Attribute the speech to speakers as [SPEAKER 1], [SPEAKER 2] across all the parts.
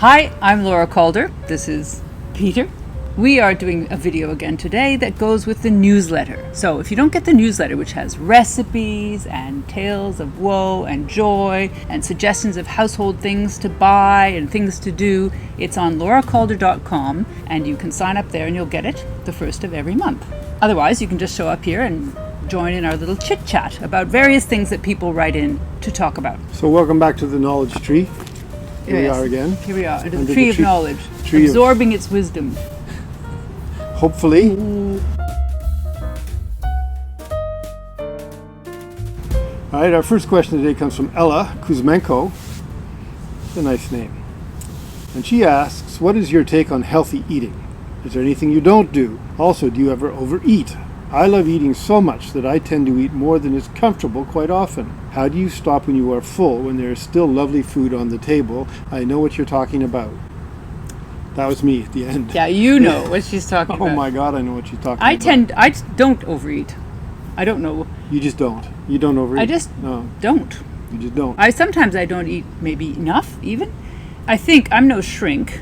[SPEAKER 1] Hi, I'm Laura Calder. This is Peter. We are doing a video again today that goes with the newsletter. So if you don't get the newsletter, which has recipes and tales of woe and joy and suggestions of household things to buy and things to do, it's on lauracalder.com and you can sign up there and you'll get it the first of every month. Otherwise, you can just show up here and join in our little chit chat about various things that people write in to talk about.
[SPEAKER 2] So welcome back to the knowledge tree. Here we are again.
[SPEAKER 1] Here we are, under the tree of knowledge, absorbing its wisdom.
[SPEAKER 2] Hopefully. All right, our first question today comes from Ella Kuzmenko. It's a nice name. And she asks, what is your take on healthy eating? Is there anything you don't do? Also, do you ever overeat? I love eating so much that I tend to eat more than is comfortable quite often. How do you stop when you are full when there is still lovely food on the table? I know what you're talking about. That was me at the end.
[SPEAKER 1] Yeah, you know what she's talking about.
[SPEAKER 2] Oh my God, I know what she's talking about.
[SPEAKER 1] I don't overeat. I don't know.
[SPEAKER 2] You just don't. You don't overeat?
[SPEAKER 1] I just don't.
[SPEAKER 2] You just don't.
[SPEAKER 1] Sometimes I don't eat maybe enough even. I think I'm no shrink,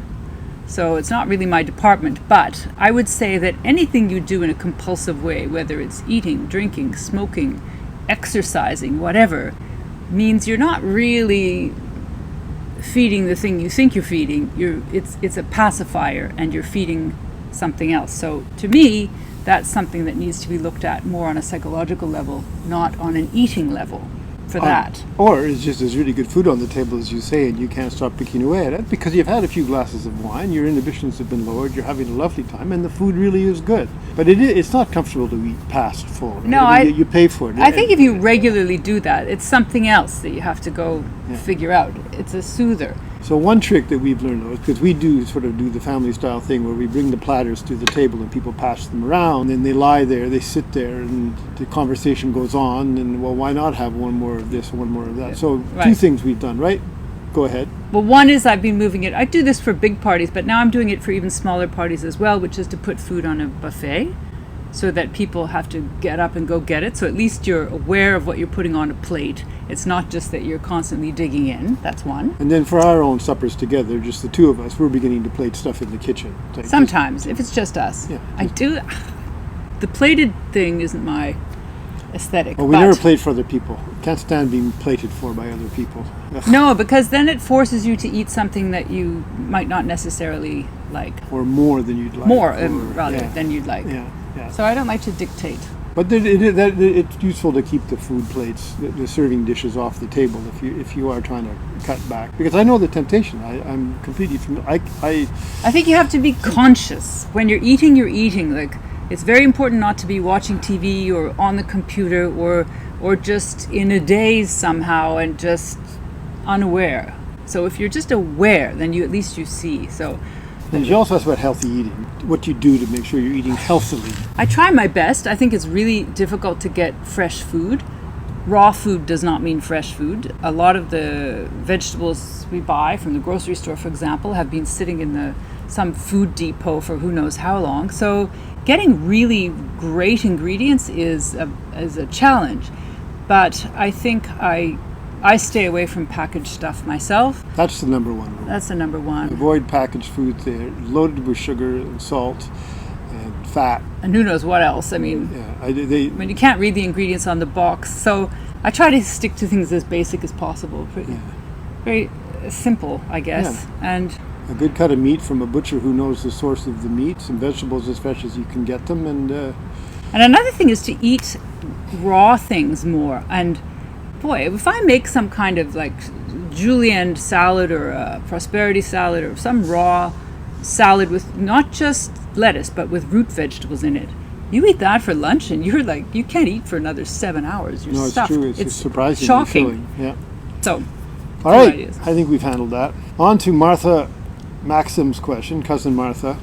[SPEAKER 1] so it's not really my department, but I would say that anything you do in a compulsive way, whether it's eating, drinking, smoking, exercising, whatever, means you're not really feeding the thing you think you're feeding. It's a pacifier and you're feeding something else. So to me, that's something that needs to be looked at more on a psychological level, not on an eating level for that.
[SPEAKER 2] Or it's just there's really good food on the table, as you say, and you can't stop picking away at it because you've had a few glasses of wine, your inhibitions have been lowered, you're having a lovely time, and the food really is good. But it's not comfortable to eat past full. Right?
[SPEAKER 1] No,
[SPEAKER 2] I mean, you pay for it.
[SPEAKER 1] I think if you regularly do that, it's something else that you have to go figure out. It's a soother.
[SPEAKER 2] So one trick that we've learned, though, because we do the family style thing where we bring the platters to the table and people pass them around, and they lie there, they sit there, and the conversation goes on, and well, why not have one more of this, one more of that? So Two things we've done, right? Go ahead. Well,
[SPEAKER 1] one is I've been moving it. I do this for big parties, but now I'm doing it for even smaller parties as well, which is to put food on a buffet so that people have to get up and go get it. So at least you're aware of what you're putting on a plate. It's not just that you're constantly digging in. That's one.
[SPEAKER 2] And then for our own suppers together, just the two of us, we're beginning to plate stuff in the kitchen.
[SPEAKER 1] Sometimes, if it's just us. Yeah, I do. The plated thing isn't my aesthetic.
[SPEAKER 2] Well, we never plate for other people. Can't stand being plated for by other people.
[SPEAKER 1] No, because then it forces you to eat something that you might not necessarily like.
[SPEAKER 2] Or more than you'd like.
[SPEAKER 1] Than you'd like.
[SPEAKER 2] Yeah.
[SPEAKER 1] So I don't like to dictate.
[SPEAKER 2] But it's useful to keep the food plates, the serving dishes off the table if you are trying to cut back. Because I know the temptation. I'm completely familiar. I
[SPEAKER 1] think you have to be conscious. When you're eating, you're eating. Like, it's very important not to be watching TV or on the computer or just in a daze somehow and just unaware. So if you're just aware, then at least you see. So.
[SPEAKER 2] And you also asked about healthy eating, what you do to make sure you're eating healthily.
[SPEAKER 1] I try my best. I think it's really difficult to get fresh food. Raw food does not mean fresh food. A lot of the vegetables we buy from the grocery store, for example, have been sitting in some food depot for who knows how long. So getting really great ingredients is a challenge. But I think I stay away from packaged stuff myself.
[SPEAKER 2] That's the number one rule.
[SPEAKER 1] That's the number one.
[SPEAKER 2] Avoid packaged foods. They're loaded with sugar and salt and fat.
[SPEAKER 1] And who knows what else. I mean, you can't read the ingredients on the box. So I try to stick to things as basic as possible. Very simple, I guess.
[SPEAKER 2] Yeah.
[SPEAKER 1] And
[SPEAKER 2] a good cut of meat from a butcher who knows the source of the meat. Some vegetables as fresh as you can get them. And
[SPEAKER 1] another thing is to eat raw things more. And boy, if I make some kind of like julienne salad or a prosperity salad or some raw salad with not just lettuce but with root vegetables in it, you eat that for lunch and you're like, you can't eat for another 7 hours. You're stuffed.
[SPEAKER 2] It's true. It's surprisingly
[SPEAKER 1] shocking.
[SPEAKER 2] filling. Yeah.
[SPEAKER 1] So,
[SPEAKER 2] all right. Ideas. I think we've handled that. On to Martha Maxim's question, cousin Martha.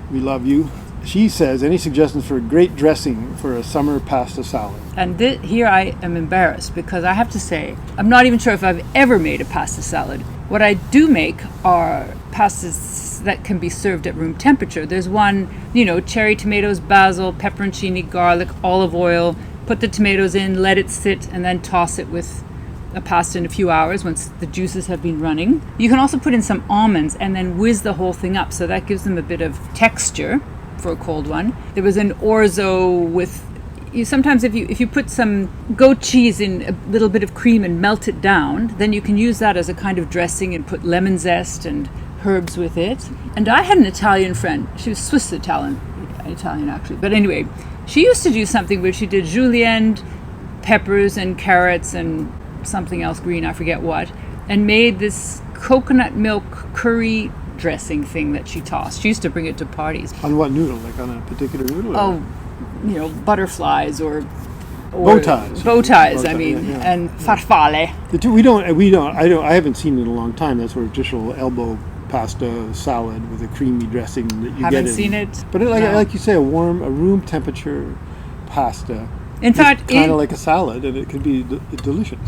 [SPEAKER 2] We love you. She says, any suggestions for a great dressing for a summer pasta salad?
[SPEAKER 1] And here I am embarrassed because I have to say, I'm not even sure if I've ever made a pasta salad. What I do make are pastas that can be served at room temperature. There's one, cherry tomatoes, basil, pepperoncini, garlic, olive oil. Put the tomatoes in, let it sit, and then toss it with a pasta in a few hours once the juices have been running. You can also put in some almonds and then whiz the whole thing up, so that gives them a bit of texture for a cold one. There was an orzo with, sometimes if you put some goat cheese in a little bit of cream and melt it down, then you can use that as a kind of dressing and put lemon zest and herbs with it. And I had an Italian friend. She was Swiss Italian actually. But anyway, she used to do something where she did julienne, peppers and carrots and something else green, I forget what, and made this coconut milk curry dressing thing that she tossed. She used to bring it to parties.
[SPEAKER 2] On what noodle? Like on a particular noodle?
[SPEAKER 1] Oh, butterflies or
[SPEAKER 2] bow ties.
[SPEAKER 1] Bow ties, I mean, and farfalle.
[SPEAKER 2] The two, I haven't seen it in a long time. That's sort of traditional elbow pasta salad with a creamy dressing that you
[SPEAKER 1] Haven't
[SPEAKER 2] get.
[SPEAKER 1] seen it.
[SPEAKER 2] But like you say, a room temperature pasta.
[SPEAKER 1] In fact,
[SPEAKER 2] kind of like a salad, and it could be delicious.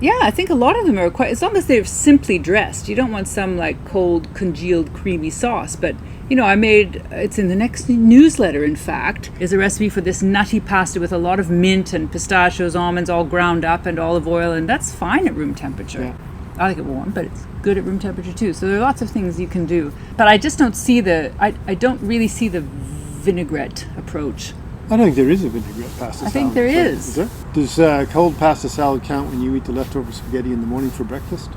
[SPEAKER 1] Yeah, I think a lot of them are quite, as long as they're simply dressed. You don't want some like cold, congealed, creamy sauce. But, it's in the next newsletter, in fact, is a recipe for this nutty pasta with a lot of mint and pistachios, almonds all ground up and olive oil, and that's fine at room temperature.
[SPEAKER 2] Yeah.
[SPEAKER 1] I like it warm, but it's good at room temperature too. So there are lots of things you can do. But I just don't see I don't really see the vinaigrette approach.
[SPEAKER 2] I don't think there is a vinaigrette pasta salad.
[SPEAKER 1] I think there is.
[SPEAKER 2] There? Does cold pasta salad count when you eat the leftover spaghetti in the morning for breakfast?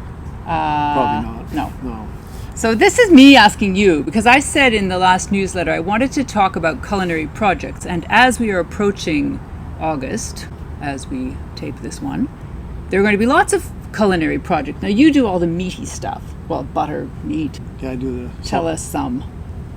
[SPEAKER 2] Probably not. No.
[SPEAKER 1] So this is me asking you, because I said in the last newsletter I wanted to talk about culinary projects, and as we are approaching August, as we tape this one, there are going to be lots of culinary projects. Now you do all the meaty stuff. Well, butter, meat.
[SPEAKER 2] Yeah, I do the...
[SPEAKER 1] Tell us some.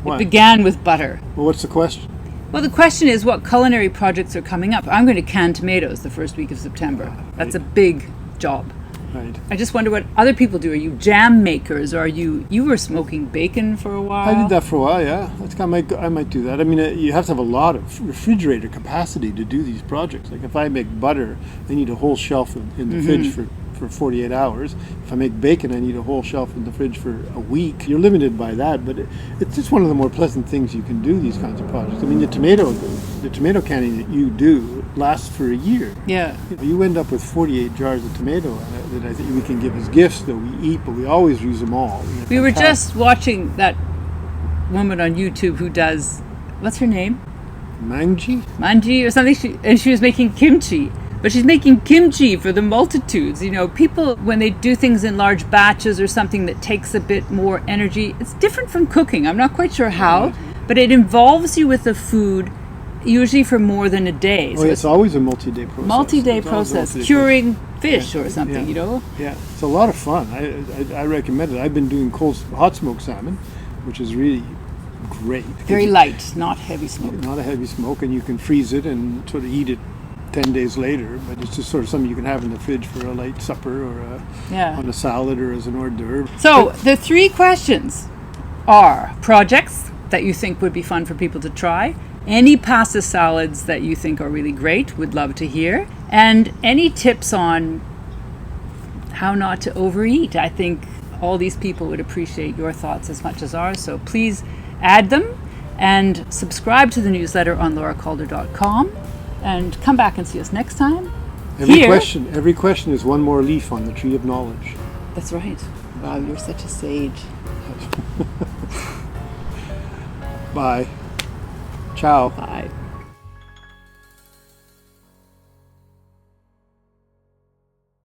[SPEAKER 2] What?
[SPEAKER 1] It began with butter.
[SPEAKER 2] Well, what's the question?
[SPEAKER 1] Well, the question is what culinary projects are coming up. I'm going to can tomatoes the first week of September. That's a big job.
[SPEAKER 2] Right.
[SPEAKER 1] I just wonder what other people do. Are you jam makers? Or you were smoking bacon for a while?
[SPEAKER 2] I did that for a while, yeah. I might do that. I mean, you have to have a lot of refrigerator capacity to do these projects. Like if I make butter, I need a whole shelf in the fridge for 48 hours. If I make bacon, I need a whole shelf in the fridge for a week. You're limited by that, but it's just one of the more pleasant things you can do, these kinds of projects. I mean, the tomato canning that you do lasts for a year.
[SPEAKER 1] Yeah.
[SPEAKER 2] You end up with 48 jars of tomato that I think we can give as gifts that we eat, but we always use them all.
[SPEAKER 1] We were just watching that woman on YouTube who does, what's her name? Maangchi or something, and she was making kimchi. But she's making kimchi for the multitudes. People, when they do things in large batches or something that takes a bit more energy, it's different from cooking. I'm not quite sure how, but it involves you with the food, usually for more than a day.
[SPEAKER 2] So it's always a multi-day process.
[SPEAKER 1] Multi-day process, curing fish or something,
[SPEAKER 2] Yeah, it's a lot of fun. I recommend it. I've been doing hot smoked salmon, which is really great.
[SPEAKER 1] Very light, not heavy smoke.
[SPEAKER 2] Not a heavy smoke, and you can freeze it and sort of eat it 10 days later, but it's just sort of something you can have in the fridge for a light supper or on a salad or as an hors d'oeuvre.
[SPEAKER 1] So the three questions are projects that you think would be fun for people to try, any pasta salads that you think are really great, would love to hear, and any tips on how not to overeat. I think all these people would appreciate your thoughts as much as ours, so please add them and subscribe to the newsletter on lauracalder.com. And come back and see us next time.
[SPEAKER 2] Every question is one more leaf on the tree of knowledge.
[SPEAKER 1] That's right. Wow, you're such a sage.
[SPEAKER 2] Bye. Ciao.
[SPEAKER 1] Bye.